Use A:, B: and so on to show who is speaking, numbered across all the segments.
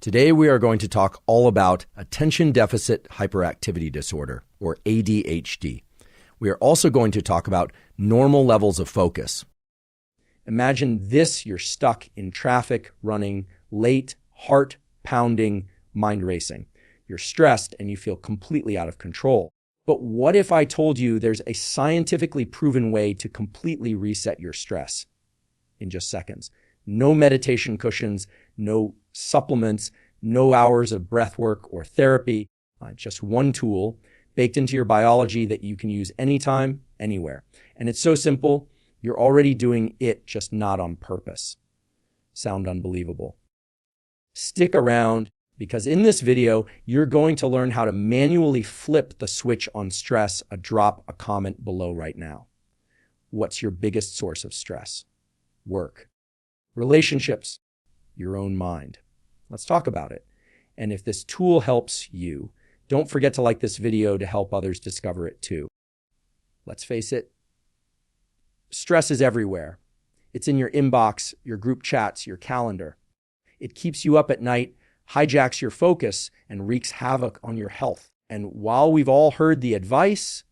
A: Today we are going to talk all about attention deficit hyperactivity disorder, or ADHD. We are also going to talk about normal levels of focus. Imagine this: you're stuck in traffic, running late, heart pounding, mind racing. You're stressed and you feel completely out of control. But what if I told you there's a scientifically proven way to completely reset your stress in just seconds? No meditation cushions, no supplements, no hours of breath work or therapy, just one tool baked into your biology that you can use anytime, anywhere. And it's so simple, you're already doing it, just not on purpose. Sound unbelievable? Stick around, because in this video, you're going to learn how to manually flip the switch on stress. Drop a comment below right now. What's your biggest source of stress? Work, relationships, your own mind. Let's talk about it. And if this tool helps you, don't forget to like this video to help others discover it too. Let's face it, stress is everywhere. It's in your inbox, your group chats, your calendar. It keeps you up at night, hijacks your focus, and wreaks havoc on your health. And while we've all heard the advice,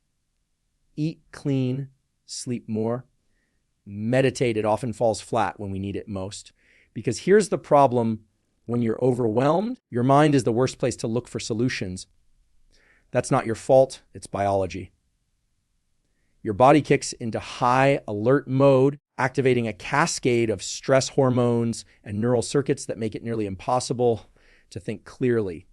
A: eat clean, sleep more, meditate, it often falls flat when we need it most. Because here's the problem: when you're overwhelmed, your mind is the worst place to look for solutions. That's not your fault, it's biology. Your body kicks into high alert mode, activating a cascade of stress hormones and neural circuits that make it nearly impossible to think clearly.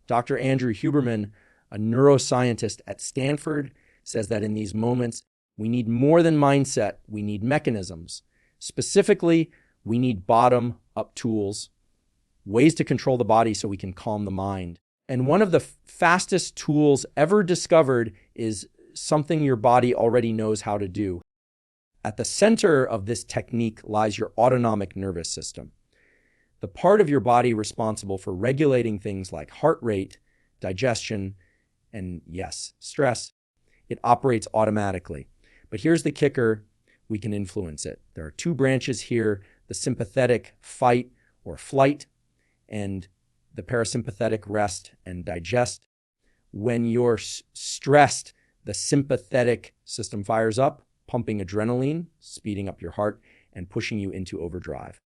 A: Dr. Andrew Huberman, a neuroscientist at Stanford, says that in these moments, we need more than mindset, we need mechanisms. Specifically, we need bottom-up tools, ways to control the body so we can calm the mind. And one of the fastest tools ever discovered is something your body already knows how to do. At the center of this technique lies your autonomic nervous system, the part of your body responsible for regulating things like heart rate, digestion, and yes, stress. It operates automatically. But here's the kicker: we can influence it. There are two branches here: the sympathetic fight or flight, and the parasympathetic rest and digest. When you're stressed, the sympathetic system fires up, pumping adrenaline, speeding up your heart, and pushing you into overdrive.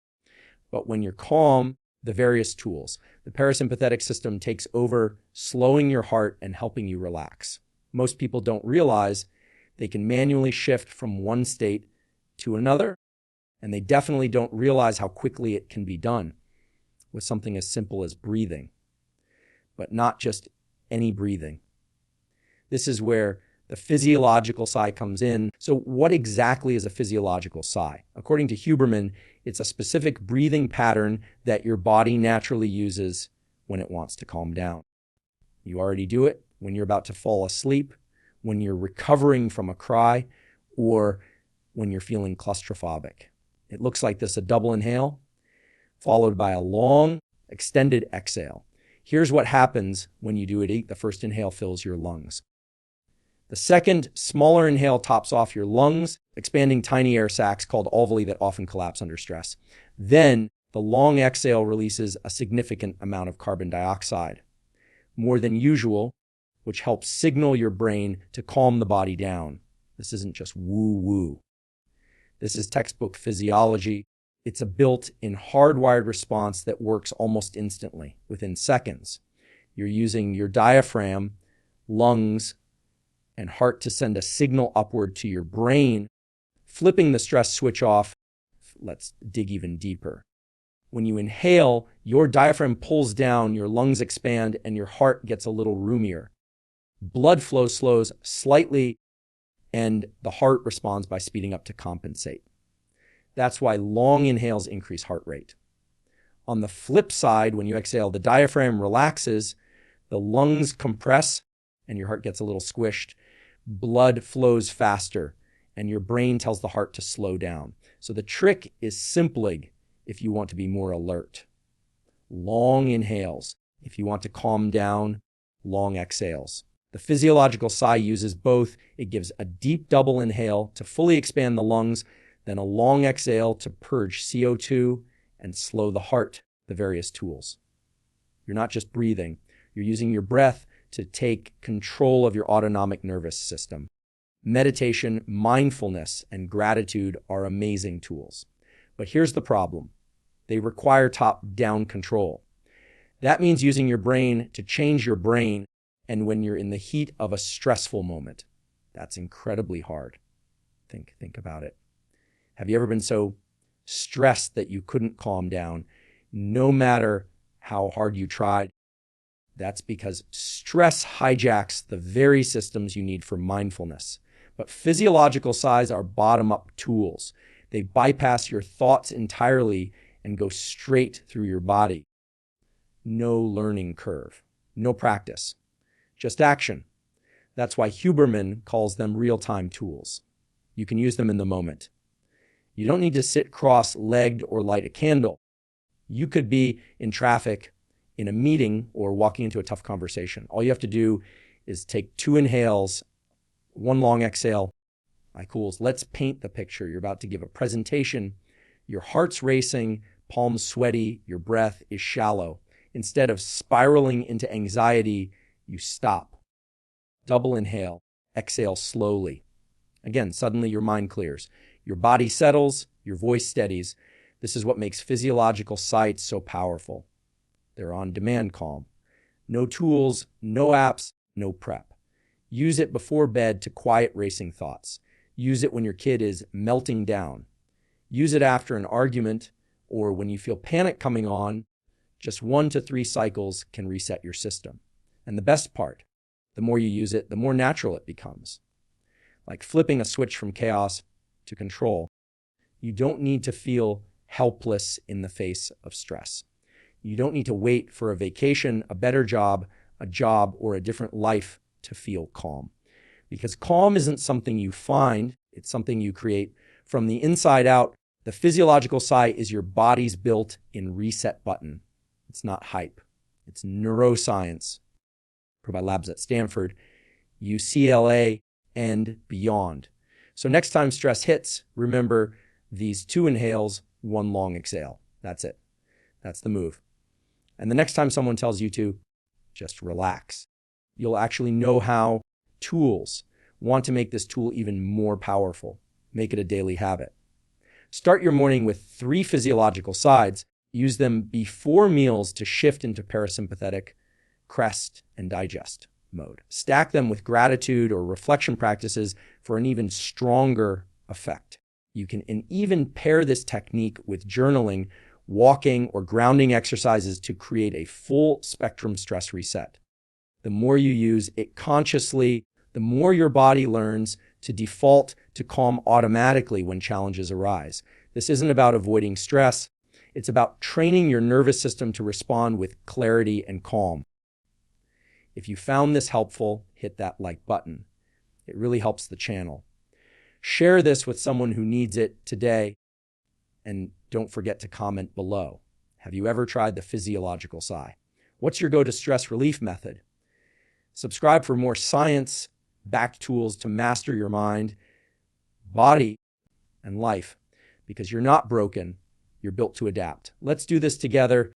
A: But when you're calm, the various tools, the parasympathetic system takes over, slowing your heart and helping you relax. Most people don't realize they can manually shift from one state to another, and they definitely don't realize how quickly it can be done with something as simple as breathing. But not just any breathing. This is where the physiological sigh comes in. So what exactly is a physiological sigh? According to Huberman, it's a specific breathing pattern that your body naturally uses when it wants to calm down. You already do it when you're about to fall asleep, when you're recovering from a cry, or when you're feeling claustrophobic. It looks like this: a double inhale, followed by a long, extended exhale. Here's what happens when you do it. The first inhale fills your lungs. The second, smaller inhale tops off your lungs, expanding tiny air sacs called alveoli that often collapse under stress. Then, the long exhale releases a significant amount of carbon dioxide, more than usual, which helps signal your brain to calm the body down. This isn't just woo-woo. This is textbook physiology. It's a built-in hardwired response that works almost instantly, within seconds. You're using your diaphragm, lungs, and heart to send a signal upward to your brain, flipping the stress switch off. Let's dig even deeper. When you inhale, your diaphragm pulls down, your lungs expand, and your heart gets a little roomier. Blood flow slows slightly, and the heart responds by speeding up to compensate. That's why long inhales increase heart rate. On the flip side, when you exhale, the diaphragm relaxes, the lungs compress, and your heart gets a little squished. Blood flows faster, and your brain tells the heart to slow down. So the trick is simply, if you want to be more alert, long inhales. If you want to calm down, long exhales. The physiological sigh uses both. It gives a deep double inhale to fully expand the lungs, then a long exhale to purge CO2 and slow the heart. the various tools. You're not just breathing. You're using your breath to take control of your autonomic nervous system. Meditation, mindfulness, and gratitude are amazing tools. But here's the problem. They require top-down control. That means using your brain to change your brain, and when you're in the heat of a stressful moment. That's incredibly hard. Think about it. Have you ever been so stressed that you couldn't calm down, no matter how hard you tried? That's because stress hijacks the very systems you need for mindfulness. But physiological sighs are bottom-up tools. They bypass your thoughts entirely and go straight through your body. No learning curve, no practice, just action. That's why Huberman calls them real-time tools. You can use them in the moment. You don't need to sit cross-legged or light a candle. You could be in traffic, in a meeting, or walking into a tough conversation. All you have to do is take 2 inhales, 1 long exhale. Cools. Let's paint the picture. You're about to give a presentation. Your heart's racing, palms sweaty, your breath is shallow. Instead of spiraling into anxiety, you stop. Double inhale, exhale slowly. Again, suddenly your mind clears. Your body settles, your voice steadies. This is what makes physiological sights so powerful. They're on-demand calm. No tools, no apps, no prep. Use it before bed to quiet racing thoughts. Use it when your kid is melting down. Use it after an argument or when you feel panic coming on. Just 1 to 3 cycles can reset your system. And the best part, the more you use it, the more natural it becomes. Like flipping a switch from chaos to control. You don't need to feel helpless in the face of stress. You don't need to wait for a vacation, a better job, or a different life to feel calm. Because calm isn't something you find, it's something you create. From the inside out, the physiological sigh is your body's built-in reset button. It's not hype. It's neuroscience, by labs at Stanford, UCLA, and beyond. So next time stress hits, remember these 2 inhales, 1 long exhale. That's it. That's the move. And the next time someone tells you to, just relax. You'll actually know how. Tools. Want to make this tool even more powerful. Make it a daily habit. Start your morning with 3 physiological sides. Use them before meals to shift into parasympathetic, crest, and digest mode. Stack them with gratitude or reflection practices for an even stronger effect. You can even pair this technique with journaling, walking, or grounding exercises to create a full spectrum stress reset. The more you use it consciously, the more your body learns to default to calm automatically when challenges arise. This isn't about avoiding stress. It's about training your nervous system to respond with clarity and calm. If you found this helpful, hit that like button. It really helps the channel. Share this with someone who needs it today. And don't forget to comment below. Have you ever tried the physiological sigh? What's your go-to stress relief method? Subscribe for more science-backed tools to master your mind, body, and life. Because you're not broken, you're built to adapt. Let's do this together.